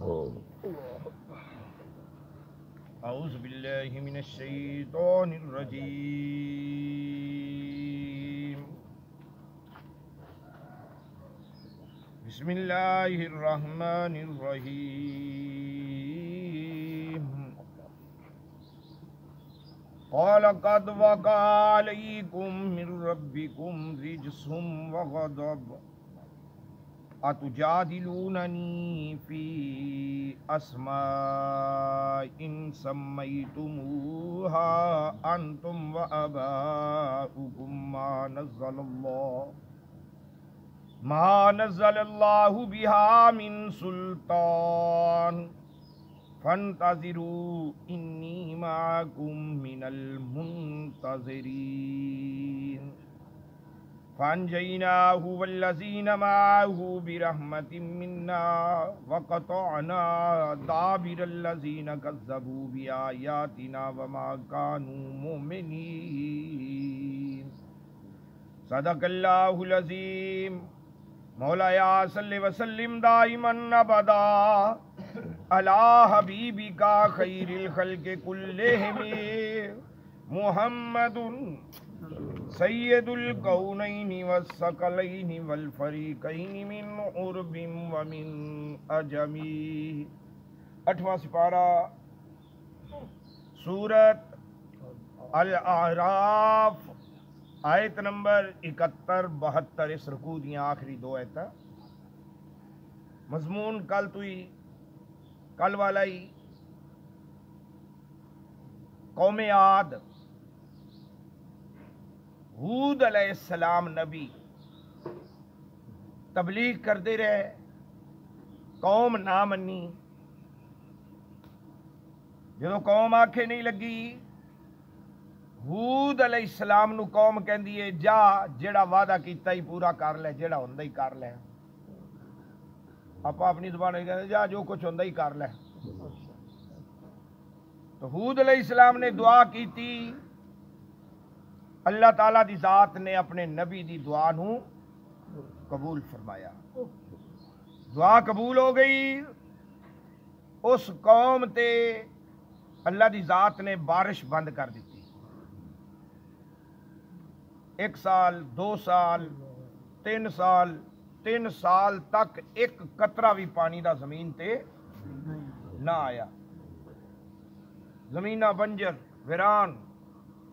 اعوذ باللہ من الشیطان الرجیم بسم اللہ الرحمن الرحیم قال قد وقع علیکم من ربکم رجس وغضب اتجادلوننی فی اسماء سمیتموها انتم وآباؤکم ما نزل اللہ بها من سلطان فانتظروا انی معکم من المنتظرین فانجیناہ والذین معه برحمت منا وقطعنا دابر الذین کذبوا بآیاتنا وما كانوا مؤمنین صدق اللہ العظیم مولایا صلی وسلم دائما ابدا علی حبیبک خیر الخلق کلہم محمد سید الکونین والثقلین والفریقین من عرب ومن عجمی 8واں سپارہ سورت الاعراف آیت نمبر 71-72 اس رکوع دیاں آخری دو آیتاں مضمون کل والا ہی قوم عاد ہود علیہ السلام نبی تبلیغ کرتے رہے قوم نہ منی جدوں قوم آکھے نہیں لگی ہود علیہ السلام نو قوم کہندی ہے جا جیڑا وعدہ کیتا ہی پورا کر لے جیڑا ہوندا ہی کر لے آپ اپنی زبان میں کہندے جا جو کچھ ہوندا ہی کر لے تو ہود علیہ السلام نے دعا کیتی اللہ تعالیٰ دی ذات نے اپنے نبی دی دعا نو قبول فرمایا دعا قبول ہو گئی اس قوم تے اللہ دی ذات نے بارش بند کر دیتی 1 سال 2 سال 3 سال 3 سال تک ایک قطرہ بھی پانی دا زمین تے نہ آیا زمینہ بنجر ویران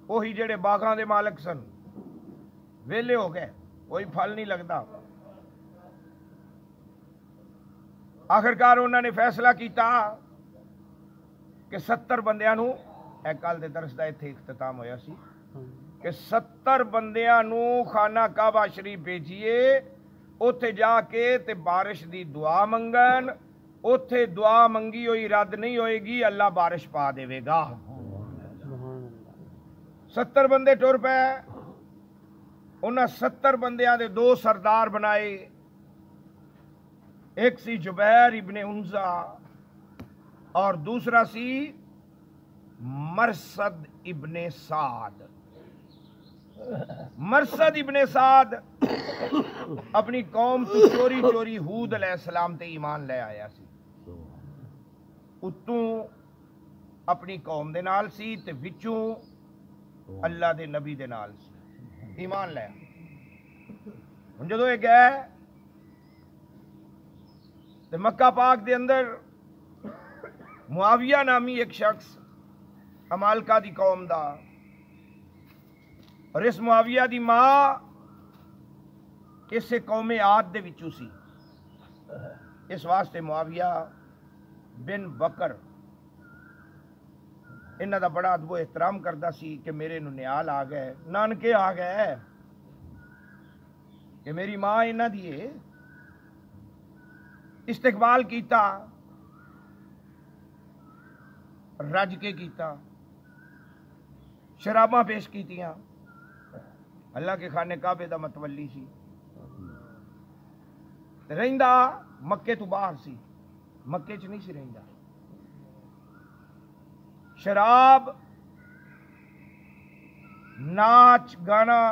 وہی جڑے باغاں دے مالک سن ویلے ہو گئے کوئی پھل نہیں لگتا آخرکار انہوں نے فیصلہ کیتا کہ 70 بندیاں نو کل دے درس دا ایتھے اختتام ہویا سی کہ 70 بندیاں نو خانہ کعبہ شریف بھیجیے اوتھے جا کے تے بارش دی دعا منگن اوتھے دعا منگی ہوئی رد نہیں ہوئے گی اللہ بارش پا دے گا 70 بندے ٹر پے انہاں 70 بندیاں دے 2 سردار بنائے ایک سی جبیر ابن عنزہ اور دوسرا سی مرصد ابن سعد مرصد ابن سعد اپنی قوم تو چوری چوری ہود علیہ السلام تے ایمان لے آیا سی اتوں اپنی قوم دے نال سی تے وچوں اللہ دے نبی دے نال سی ایمان لے ہن جدوں یہ گئے تے مکہ پاک دے اندر معاویہ نامی ایک شخص عمالقہ دی قوم دا اور اس معاویہ دی ماں اسے قوم عاد دے وچوں سی اس واسطے معاویہ بن بکر انہاں دا بڑا ادب و احترام کردا سی کہ میرے ننیال آ گئے نانکے آ گئے کہ میری ماں انہاں دی استقبال کیتا رج کے کیتا شراباں پیش کیتیاں اللہ کے خانے کعبے دا متولی سی رہندا مکے تو باہر سی مکے چ نہیں سی رہندا شراب ناچ گانا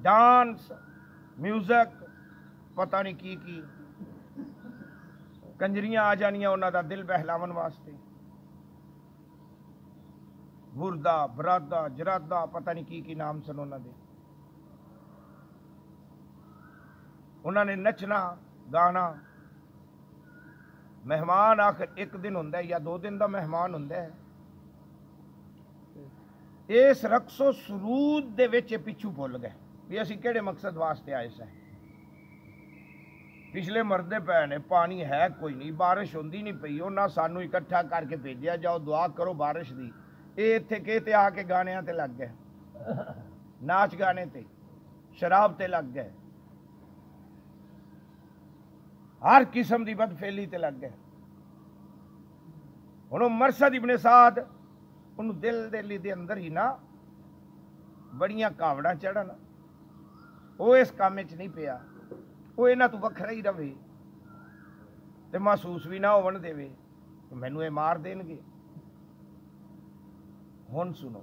ڈانس میوزک پتہ نہیں کی ਕੰਜਰੀਆਂ ਆ ਜਾਣੀਆਂ ਉਹਨਾਂ ਦਾ ਦਿਲ ਬਹਿਲਾਵਣ ਵਾਸਤੇ। ਗੁਰਦਾ, ਬਰਾਦਾ, ਜਰਾਦਾ, ਪਤਾ ਨਹੀਂ ਕੀ ਨਾਮ ਸਨ ਉਹਨਾਂ ਦੇ। ਉਹਨਾਂ ਨੇ ਨੱਚਣਾ ਗਾਣਾ। ਮਹਿਮਾਨ ਆਖਰ ਇੱਕ ਦਿਨ ਹੁੰਦਾ ਜਾਂ 2 ਦਿਨ ਦਾ ਮਹਿਮਾਨ ਹੁੰਦਾ ਹੈ। ਇਸ ਰਕਸੋ ਸਰੂਦ ਦੇ ਵਿੱਚ ਪਿੱਛੂ ਭੁੱਲ ਗਏ ਵੀ ਅਸੀਂ ਕਿਹੜੇ ਮਕਸਦ ਵਾਸਤੇ ਆਏ ਸਾਂ। ਪਿਛਲੇ ਮਰਦੇ ਪਏ ਨੇ, ਪਾਣੀ ਹੈ ਕੋਈ ਨਹੀਂ, ਬਾਰਿਸ਼ ਹੁੰਦੀ ਨਹੀਂ ਪਈ, ਉਹਨਾਂ ਸਾਨੂੰ ਇਕੱਠਾ ਕਰਕੇ ਭੇਜਿਆ, ਜਾਓ ਦੁਆ ਕਰੋ ਬਾਰਿਸ਼ ਦੀ। ਇਹ ਇੱਥੇ ਕਿਤੇ ਆ ਕੇ ਗਾਣਿਆਂ ਤੇ ਲੱਗ ਗਏ, ਨਾਚ ਗਾਣੇ ਤੇ, ਸ਼ਰਾਬ ਤੇ ਲੱਗ ਗਏ, ہر قسم دی بد فیلی تے لگ گئے۔ ہن مرثد ابن سعد انہوں دل دے اندر ہی نا بڑیاں کاوڑاں چڑھن، وہ اس کام وچ نہیں پیا، وہ انہاں تو وکھرا ہی رہے تے محسوس بھی نہ ہون دے کہ مینوں یہ مار دین گے۔ ہن سنو،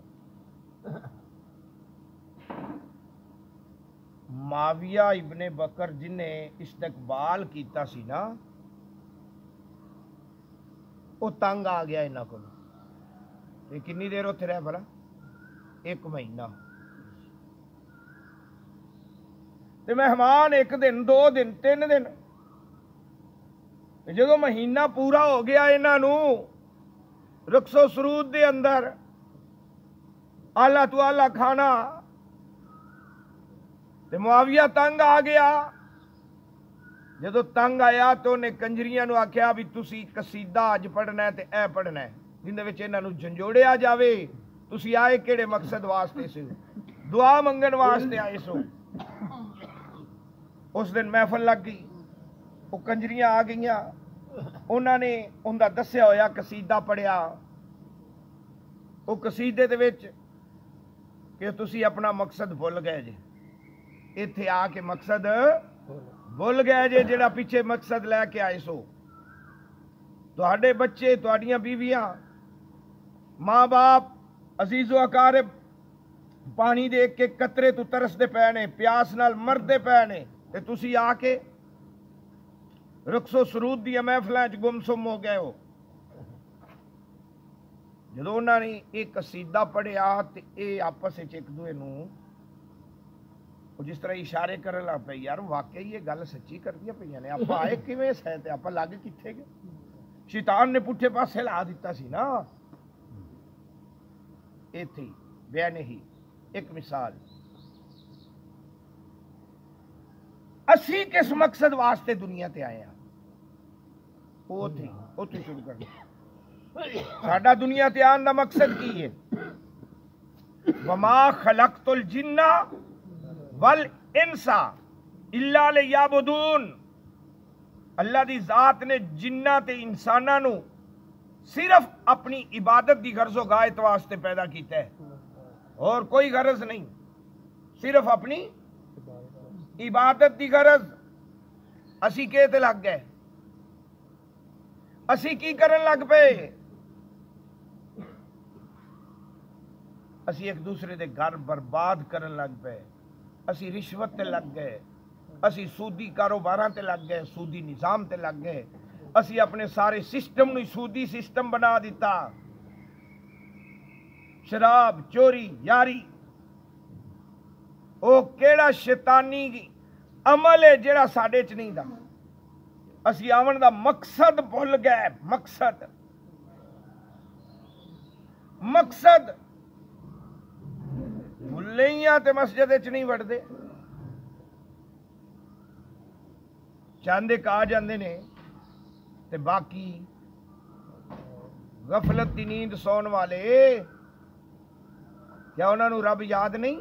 معاویہ ابن بکر جن نے استقبال کیتا سی نا، وہ تنگ آ گیا انہاں کول۔ یہ کنی دیر اتنے رہ بھلا؟ 1 مہینہ۔ تے مہمان 1 دن 2 دن 3 دن، جدو مہینہ پورا ہو گیا انہاں نوں رقص و سرود دے اندر آلہ تو آلہ کھانا، تے معاویہ تنگ آ گیا۔ جدو تنگ آیا تو انہیں کنجریاں نو آکھیا بھی تسی قصیدہ اج پڑھنا ہے تے اے پڑھنا ہے، جن دے وچ انہاں نو جھنجوڑیا جاوے تسی آئے کیڑے مقصد واسطے سو، دعا منگن واسطے آئے سو۔ اس دن محفل لگ گئی، وہ کنجریاں آ گئیاں، انہاں نے ان دا دسیا ہویا قصیدہ پڑھیا، وہ قصیدے دے وچ کہ تسی اپنا مقصد بھول گئے جے، ایتھے آ کے مقصد بھول گئے جے جڑا پیچھے مقصد لے کے آئے سو۔ تہاڈے بچے، تہاڈیاں بیویاں، ماں باپ، عزیز و اقارب پانی دے کے قطرے تو ترس دے پے نے، پیاس نال مردے پے نے، تے تسی آ کے رقص و سرود دی محفلاں وچ گم سم ہو گئے ہو۔ جدو انہاں نے ایک قصیدہ پڑھیا تے اے آپس وچ ایک دوے نوں جس طرح اشارے کرن لگ پے، یار واقعی یہ گل سچی کردیاں پئیاں نے، آپا آئے کیویں سہ تے آپا لگ کتھے گئے؟ شیطان نے پٹھے پاسے لا دیتا سی نا۔ ایتھے بے نہیں ایک مثال، اسی کس مقصد واسطے دنیا تے آئے ہیں، وہ تھی شروع کرنا۔ ساڈا دنیا تے آن دا مقصد کی ہے؟ وما خلقت الجن والانس الا لیعبدون۔ اللہ دی ذات نے جنہ تے انساناں نو صرف اپنی عبادت دی غرض و غایت واسطے پیدا کیتا ہے، اور کوئی غرض نہیں، صرف اپنی عبادت دی غرض۔ اسی کہتے لگ گئے، اسی کی کرن لگ پے؟ اسی ایک دوسرے دے گھر برباد کرن لگ پے، اسی رشوت تے لگ گئے، اسی سودی کاروباراں تے لگ گئے، سودی نظام تے لگ گئے، اسی اپنے سارے سسٹم نو سودی سسٹم بنا دیتا۔ شراب، چوری، یاری، او کیڑا شیطانی عمل ہے جڑا ساڈے چ نہیں دا؟ اسی آون دا مقصد بھول گئے۔ مقصد بھلیاں تے مسجد چ نہیں وڑدے، چاندے آ جاندے نے تے باقی غفلت دی نیند سون والے، کیا انہاں نو رب یاد نہیں؟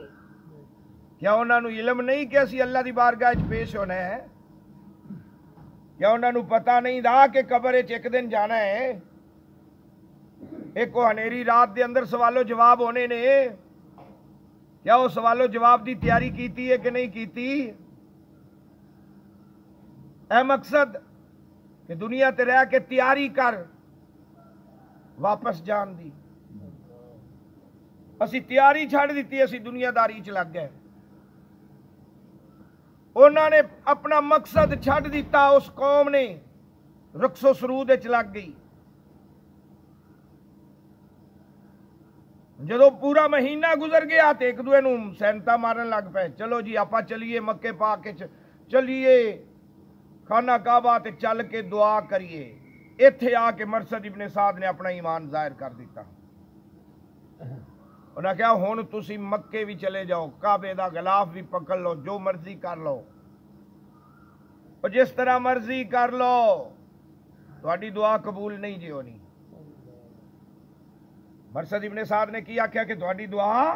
کیا انہاں نو علم نہیں کہ اسی اللہ دی بارگاہ وچ پیش ہونا ہے؟ کیا انہاں نو پتہ نہیں دا کہ قبر وچ ایک دن جانا ہے؟ ایک ہنیری رات دے اندر سوال و جواب ہونے نے، کیا وہ سوال و جواب دی تیاری کیتی ہے کہ نہیں کیتی؟ اے مقصد کہ دنیا تے رہ کے تیاری کر واپس جان دی، اسی تیاری چھڑ دیتی، اسی دنیا داری چ لگ گئے۔ انہوں نے اپنا مقصد چھڑ دیتا، اس قوم نے رقص و سرود وچ لگ گئی. جدو پورا مہینہ گزر گیا تو ایک دوے نوں سینتا مارن لگ پے. چلو جی آپا چلیے مکے پاک چلیے خانہ کعبہ تے چل کے دعا کریے. ایتھے آ کے مرثد ابن سعد نے اپنا ایمان ظاہر کر دیتا. انہاں کہا ہن تسی مکے بھی چلے جاؤ, کعبے دا غلاف بھی پکڑ لو, جو مرضی کر لو, اور جس طرح مرضی کر لو, تہاڈی دعا قبول نہیں جی ہونی. مرثد ابن سعد نے کیا کہ تہاڈی دعا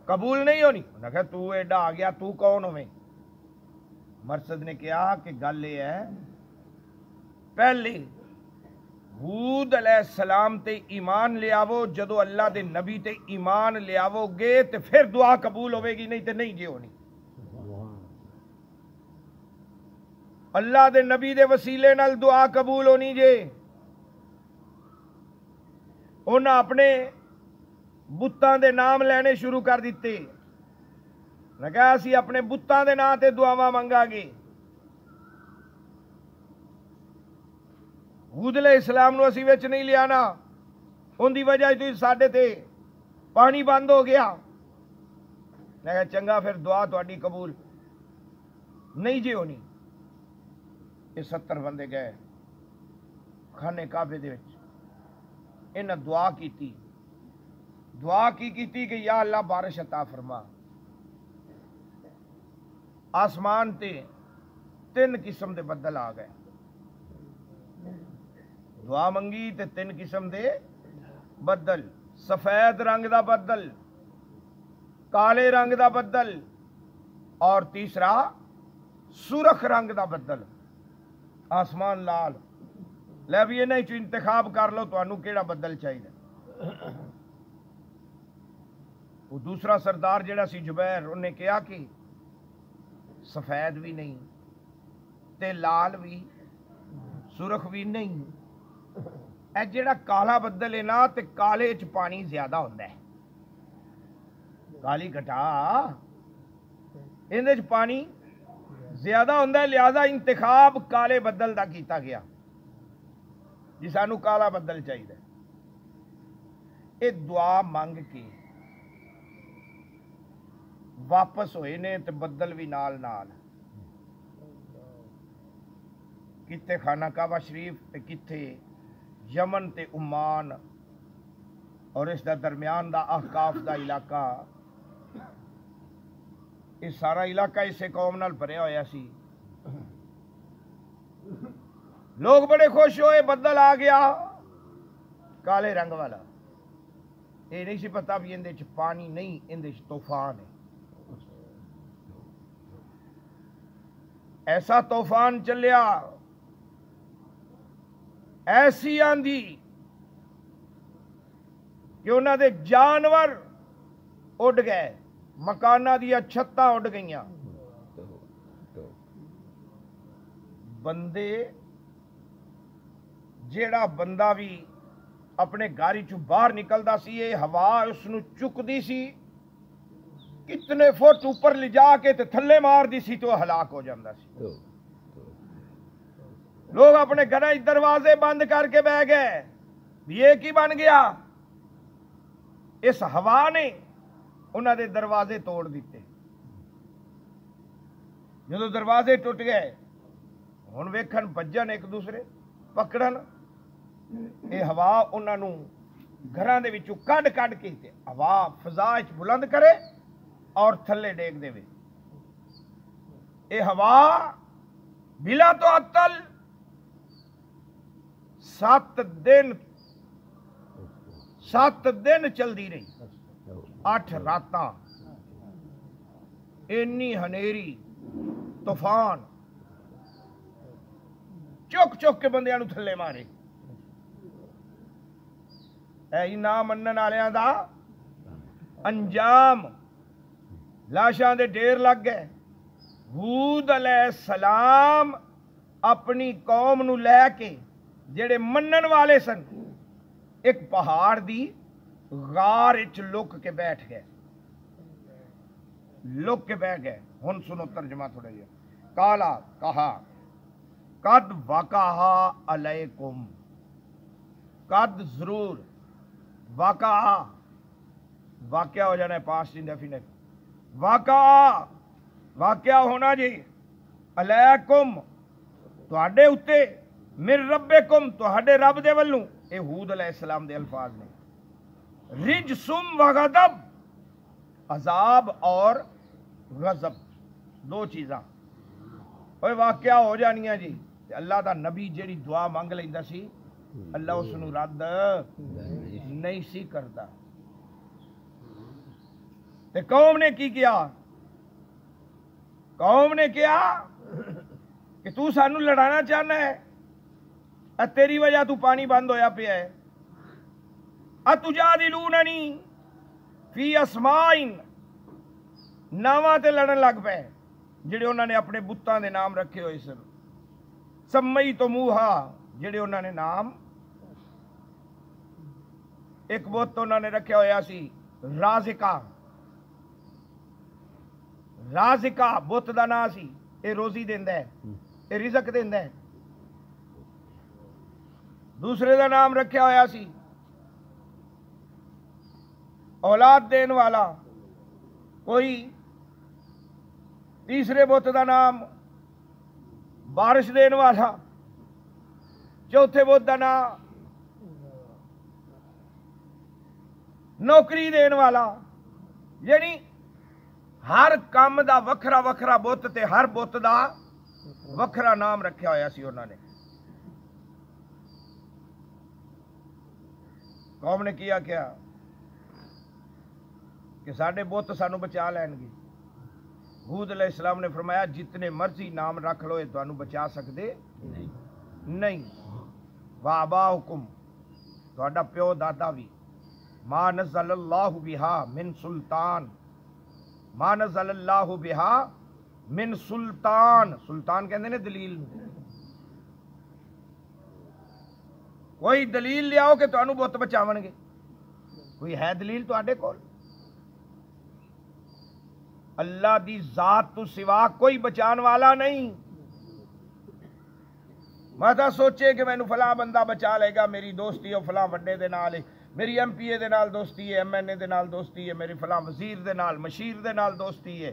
قبول نہیں ہونی. انہاں کہا تو ایڈا آ گیا, تو کون ہویں؟ مرثد نے کہا کہ گل یہ ہے, پہلے ہود علیہ السلام تے ایمان لے آو, جدو اللہ دے نبی تے ایمان لے آو گے تے پھر دعا قبول ہوے گی, نہیں تے نہیں جی ہونی. اللہ دے نبی دے وسیلے نال دعا قبول ہونی جے. انہاں اپنے بتاں دے نام لینے شروع کر دیتے. میں کہا اسی اپنے بتاں دے نام تے دعاواں منگا گے. ہود علیہ السلام نو اسی وچ نہیں لیا نا, ان دی وجہ تو ساڈے تے پانی بند ہو گیا. میں کہا چنگا پھر دعا تہاڈی قبول نہیں جی ہونی. یہ 70 بندے گئے خانے کعبے دے وچ, انہاں دعا کیتی. دعا کیتی کہ یا اللہ بارش عطا فرما. آسمان تے 3 قسم دے بدل آ گئے. دعا منگی تے 3 قسم دے بدل, سفید رنگ دا بدل, کالے رنگ دا بدل, اور تیسرا سرخ رنگ دا بدل. آسمان لال. لے بھی انہاں چوں انتخاب کر لو تانوں کیڑا بدل چاہیے. وہ دوسرا سردار جڑا سی جبیر, انہیں کہا کہ سفید بھی نہیں تے لال بھی سرخ بھی نہیں, اے جڑا کالا بدل ہے نا تے کالے چ پانی زیادہ ہوندا ہے, کالی گھٹا اندے چ پانی زیادہ ہوندا ہے, لہذا انتخاب کالے بدل دا کیتا گیا جی سانو کالا بدل چاہیے. اے دعا منگ کے واپس ہوئے نے تے بدل بھی نال نال. کتے خانہ کعبہ شریف تے کتے یمن تے عمان, اور اس دا درمیان دا احقاف دا علاقہ, اس سارا علاقہ اسے قوم نال بھریا ہویا سی. لوگ بڑے خوش ہوئے, بدل آ گیا کالے رنگ والا. یہ نہیں سی پتا بھی اندے چ پانی نہیں, اندے چ طوفان ہے. ایسا طوفان چلیا, ایسی آندھی کہ انہاں دے جانور اڑ گئے, مکاناں دیا چھتاں اڑ گئیاں. بندے جیڑا بندہ بھی اپنے گاڑی چوں باہر نکلدا سی, یہ ہوا اس نو چکدی سی, کتنے فٹ اوپر لے جا کے تے تھلے مار دی سی تو ہلاک ہو جاندا سی. لوگ اپنے گھراں دروازے بند کر کے بہ گئے. یہ کی بن گیا؟ اس ہوا نے انہاں دے دروازے توڑ دیتے. جدو دروازے ٹوٹ گئے, ہن ویکھن بھجن ایک دوسرے پکڑن, یہ ہوا انہاں نوں گھراں دے وچوں کڈ کڈ کے تے ہوا فضا وچ بلند کرے اور تھلے ڈیگ دے. یہ ہوا بلا تعطل 7 دن چلدی رہی, 8 راتاں. اینی ہنیری طوفان چک چک کے بندیاں نوں تھلے مارے. اے نہ منن والیاں دا انجام, لاشاں دے ڈھیر لگ گئے. ہود علیہ السلام اپنی قوم نو لے کے جڑے منن والے سن, ایک پہاڑ دی غار وچ لک کے بیٹھ گئے, لک کے بیٹھ گئے. ہن سنو ترجمہ تھوڑا جہا. کالا کہا قد وقع علیکم، قد ضرور، وقع واقعہ ہو جانا ہے پاسٹ انڈیفینٹ، واقعہ ہونا جی، علیکم تواڈے اتے، من ربکم تواڈے رب دے ولوں، اے ہود علیہ السلام دے الفاظ نے، رجسم و غضب، عذاب اور غضب، دو چیزاں اوے واقعہ ہو جانیاں جی۔ اللہ دا نبی جیڑی دعا مانگ لیندا سی اللہ اس نو رد نہیں سی کردا۔ تے قوم نے کی کیا؟ قوم نے کیا کہ تو سانو لڑانا چاہنا ہے، تیری وجہ تو پانی بند ہویا پیا ہے، اتجادلوننی فی اسمائن، ناواں تے لڑن لگ پے جڑے انہوں نے اپنے بتاں دے نام رکھے ہوئے سن، سمیتموہا جڑے انہوں نے نام، ایک بت انہوں نے رکھا ہویا سی رازقہ، رازقہ بت دا نام سی، اے روزی دیندا ہے، اے رزق دیندا ہے۔ دوسرے دا نام رکھا ہویا سی اولاد دین والا، کوئی تیسرے بت دا نام بارش دین والا، چوتھے بت دا نام نوکری دین والا، یعنی ہر کام دا وکھرا وکھرا بت تے ہر بت دا وکھرا نام رکھیا ہویا سی انہوں نے۔ قوم نے کیا کہ ساڈے بت سانو بچا لین گے۔ ہود علیہ السلام نے فرمایا جتنے مرضی نام رکھ لو یہ تانوں بچا سکتے نہیں۔ وآباؤکم تہاڈا پیو دادا بھی، ما نزل اللہ بہا من سلطان، ما نزل اللہ بہا من سلطان، سلطان کہندے نے دلیل، کوئی دلیل لیاؤ کہ تانوں بت بچاون گے، کوئی ہے دلیل تہاڈے کول؟ اللہ دی ذات تو سوا کوئی بچان والا نہیں۔ میں سوچے کہ مینوں فلاں بندہ بچا لے گا، میری دوستی ہے فلاں وڈے دے نال، میری ایم پی اے دے نال دوستی ہے، ایم این اے دے نال دوستی ہے، میری فلاں وزیر دے نال، مشیر دے نال دوستی ہے،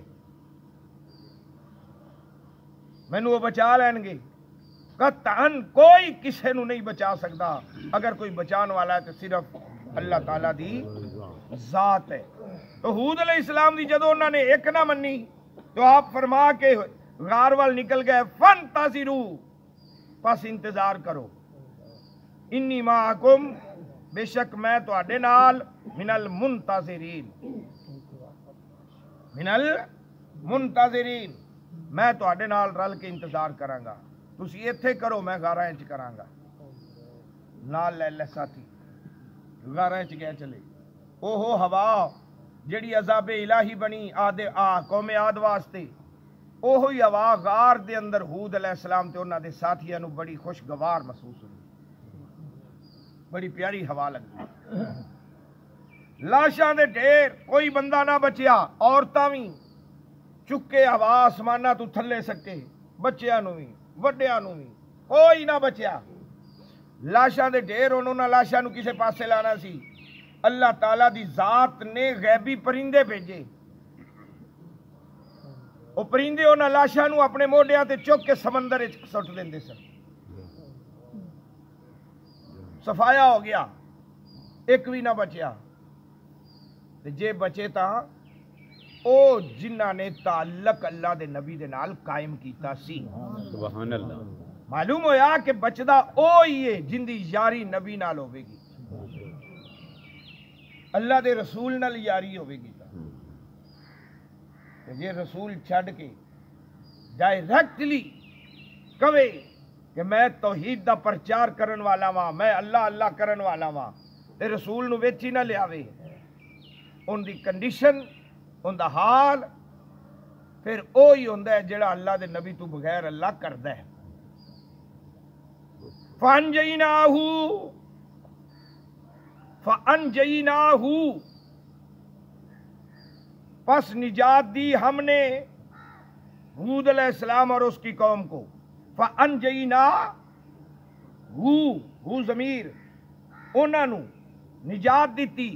مینوں وہ بچا لین گے۔ قطعاً کوئی کسے نو نہیں بچا سکتا، اگر کوئی بچان والا ہے تو صرف اللہ تعالیٰ دی ذات ہے۔ تو ہود علیہ السلام دی جدو انہوں نے ایک نہ منی تو آپ فرما کے غار وال نکل گئے، فانتظروا پس انتظار کرو، انی معکم بے شک میں تواڈے نال من المنتظرین، من المنتظرین میں تواڈے نال رل کے انتظار کراں گا، تسی ایتھے کرو میں غاراں وچ کراں گا۔ نال لے لے ساتھی غاراں وچ گئے چلے، اوہو ہوا جڑی عذاب الہی بنی قوم عاد واسطے، اوہی ہوا غار دے اندر ہود علیہ السلام تے انہاں دے ساتھیاں نو بڑی خوشگوار محسوس ہوئی، بڑی پیاری ہوا لگی، لاشاں دے ڈھیر، کوئی بندہ نہ بچیا، عورتاں وی چکے ہوا آسماناں تو تھلے سکے، بچیاں نو وی وڈیاں نو وی کوئی نہ بچیا، لاشاں دے ڈھیر، انہاں لاشاں نو کسے پاسے لانا سی، اللہ تعالیٰ دی ذات نے غیبی پرندے بھیجے، وہ پرندے انہاں لاشاں نو اپنے موڈیاں تے چک کے سمندر وچ سٹ دیندے سن، صفایا ہو گیا، ایک بھی نہ بچیا، تے جے بچے تاں او جنہاں نے تعلق اللہ دے نبی دے نال قائم کیتا سی۔ سبحان اللہ، معلوم ہویا کہ بچدا او ہی ہے جن دی یاری نبی نال ہوے گی، اللہ دے رسول نال یاری ہوے گی، یہ رسول چھڈ کے ڈائریکٹلی کہے کہ میں توحید دا پرچار کرن والا واں، میں اللہ اللہ کرن والا واں، تے رسول نو وچ ہی نہ لیاوے، ان دی کنڈیشن، ان دا حال پھر اوہی ہوندا ہے جڑا اللہ دے نبی تو بغیر اللہ کردا ہے۔ فَأَنْجَيْنَاهُ پس نجات دی ہم نے ہود علیہ السلام اور اس کی قوم کو، فانجینا ہو ضمیر انہاں نو نجات دیتی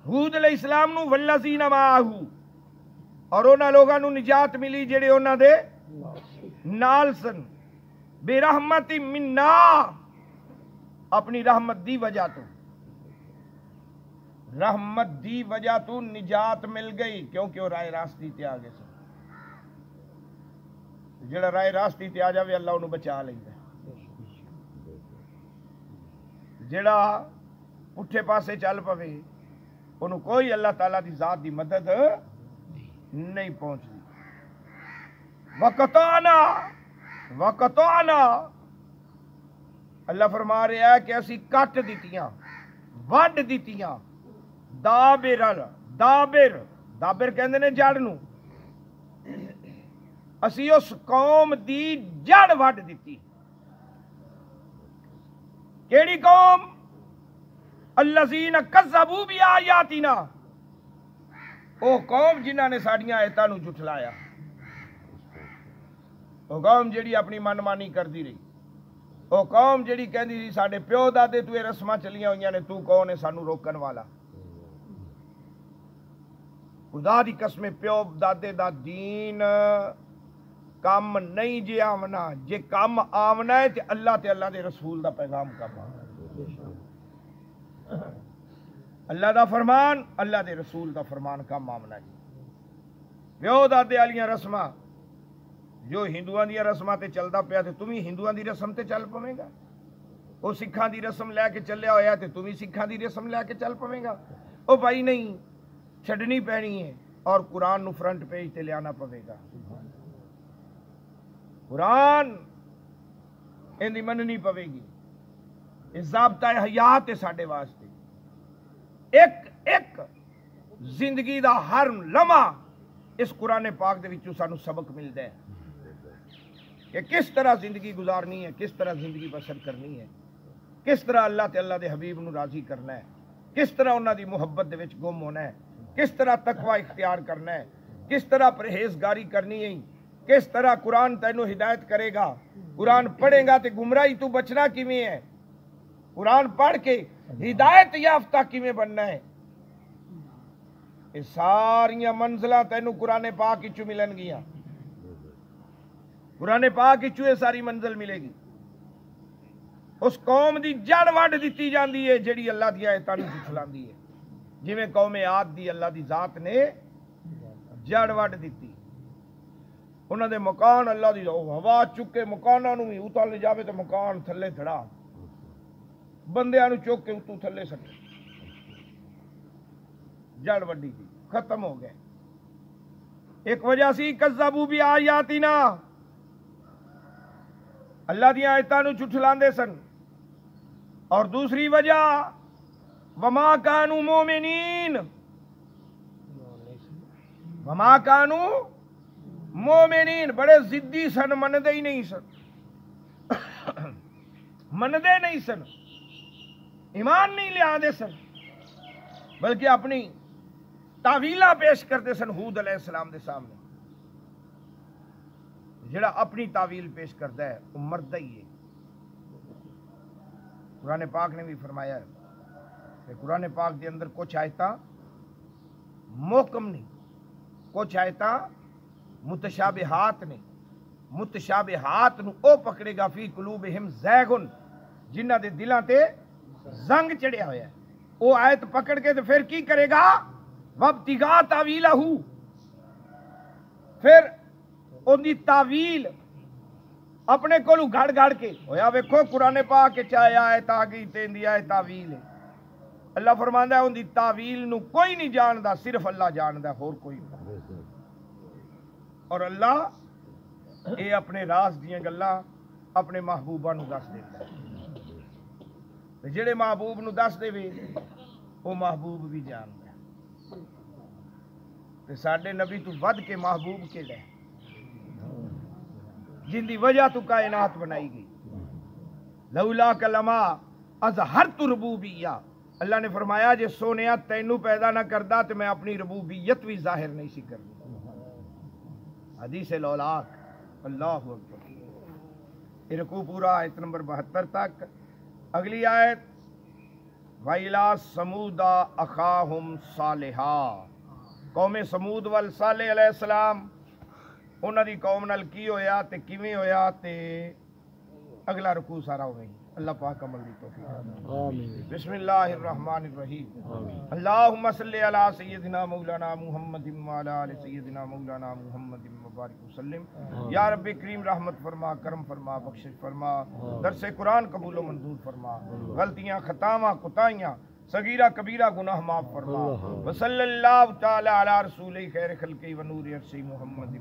ہود علیہ السلام نو والذین معہ اور انہاں لوگاں نو نجات ملی جڑے انہاں دے نال سن برحمت منا اپنی رحمت دی وجہ تو رحمت دی وجہ تو نجات مل گئی کیونکہ وہ رائے راستی تے آ گئے سن جڑا رائے راستی تے آ جاوے اللہ انہوں بچا لیندا جڑا پٹھے پاسے چل پوے انہوں کوئی اللہ تعالیٰ دی ذات دی مدد نہیں پہنچ دی وقتانا اللہ فرما رہا ہے کہ اسی کٹ دیتیاں وڈ دیتیاں دابر کہندے نے جڑ نو اسی اس قوم دی جڑ وڈ دیتی کیڑی قوم الذین کذبوا بآیاتنا او قوم جنہاں نے ساڈیاں آیتاں نو جھٹلایا او قوم جڑی اپنی من مانی کردی رہی او قوم جڑی کہندی سی ساڈے پیو دادے تو یہ رسماں چلیاں ہوئیاں نے تو کون ہے سانو روکن والا خدا دی قسم پیو دادے دا دین کم نہیں جے آمنا جے کم آمنا ہے تے اللہ دے رسول دا پیغام کم آمنا اللہ دا فرمان اللہ دے رسول دا فرمان کم آمنا جی پیو دادے والیاں رسماں جو ہندوؤں دی رسماں تے چلدا پیا تے تم ہی ہندوؤں دی رسم تے چل پویں گا وہ سکھاں دی رسم لے کے چلیا ہویا تے تم ہی سکھاں دی رسم لے کے چل پویں گا او بھائی نہیں چھڈنی پینی ہے اور قرآن نو فرنٹ پیج تے لیانا پوے گا قرآن ان دی مننی پوے گی اس ضابطہ حیات ہے ساڈے واسطے ایک زندگی دا ہر لمحہ اس قرآن پاک دے وچوں سانو سبق ملدا ہے کہ کس طرح زندگی گزارنی ہے کس طرح زندگی بسر کرنی ہے کس طرح اللہ تے اللہ دے حبیب نو راضی کرنا ہے کس طرح انہاں دی محبت دے وچ گم ہونا ہے کس طرح تقوی اختیار کرنا ہے کس طرح پرہیزگاری کرنی ہے کس طرح قرآن تینوں ہدایت کرے گا قرآن پڑھے گا تے گمراہی تو بچنا کیویں ہے قرآن پڑھ کے ہدایت یافتہ کیویں بننا ہے یہ ساریاں منزلاں تینوں قرآن پاک وچوں ملن گیاں قرآن پاک وچوں یہ ساری منزل ملے گی اس قوم دی جڑ وڈ دتی جاندی ہے جڑی اللہ دی آیتاں نوں جھٹلاندی ہے جویں قوم عاد دی اللہ دی ذات نے جڑ وڈ دتی انہاں دے مکان اللہ دی ہوا چکے مکاناں نوں ہی اتال جاوے تے مکان تھلے دھڑا بندیاں نوں چک کے اتوں تھلے سٹ جڑ وڈی تھی ختم ہو گئے ایک وجہ سی کذبوا بآیاتنا اللہ دی آیتاں نوں جھٹلاندے سن اور دوسری وجہ وما کانوا مومنین وما کانوا مومنین بڑے ضدی سن مندے ہی نہیں سن مندے نہیں سن ایمان نہیں لیا دے سن بلکہ اپنی تعویلاں پیش کرتے سن ہود علیہ السلام دے سامنے جڑا اپنی تعویل پیش کرتا ہے وہ مرد ہی ہے قرآن پاک نے بھی فرمایا ہے کہ قرآن پاک دے اندر کچھ آیتاں محکم نہیں کچھ آیتاں متشابہات نے متشابہات نو او پکڑے گا فی قلوبہم زیغن جنہ دے دلاں تے زنگ چڑھیا ہویا ہے او آیت پکڑ کے تو پھر کی کرے گا وابتغاء تاویلہ پھر ان دی تاویل اپنے کولو گھڑ گھڑ کے ہویا ویکھو قرآن پاک کے چاہے آیت آ گئی تے اندی آیت تاویل ہے اللہ فرماندا ہے ان دی تاویل نو کوئی نہیں جاندا صرف اللہ جاندا ہور کوئی نہیں اور اللہ اے اپنے راز دیاں گلاں اپنے محبوباں نو دس دیندا ہے جڑے محبوب نو دس دے وے او محبوب بھی جاندا ہے تے ساڈے نبی تو ود کے محبوب کیڑا ہے جن دی وجہ تو کائنات بنائی گئی لولا کلمہ اظہرت ربوبیہ اللہ نے فرمایا جے سونیا تینوں پیدا نہ کردا تے میں اپنی ربوبیت بھی ظاہر نہیں سی کرنی حدیث لولاک اللہ اکبر یہ رکوع پورا آیت نمبر 72 تک. اگلی آیت وَإِلَىٰ ثَمُودَ أَخَاهُمْ صَالِحًا. قوم سمود وال صالح علیہ السلام انہاں دی قوم نال کی ہویا تے کیویں ہویا تے اگلا رکوع سارا ہو گئی. اللہ پاک عمل دی توفیق. آمین. بسم اللہ الرحمن الرحیم. اللہم صلی علی سیدنا مولانا محمد وعلی آل سیدنا مولانا محمد مبارک وسلم. یا رب کریم رحمت فرما، کرم فرما، بخشش فرما، درس قرآن قبول و منظور فرما، غلطیاں خطاواں کوتاہیاں صغیرہ کبیرہ گناہ معاف فرما. وصلی اللہ تعالی علی رسول خیر خلق و نور عرش محمد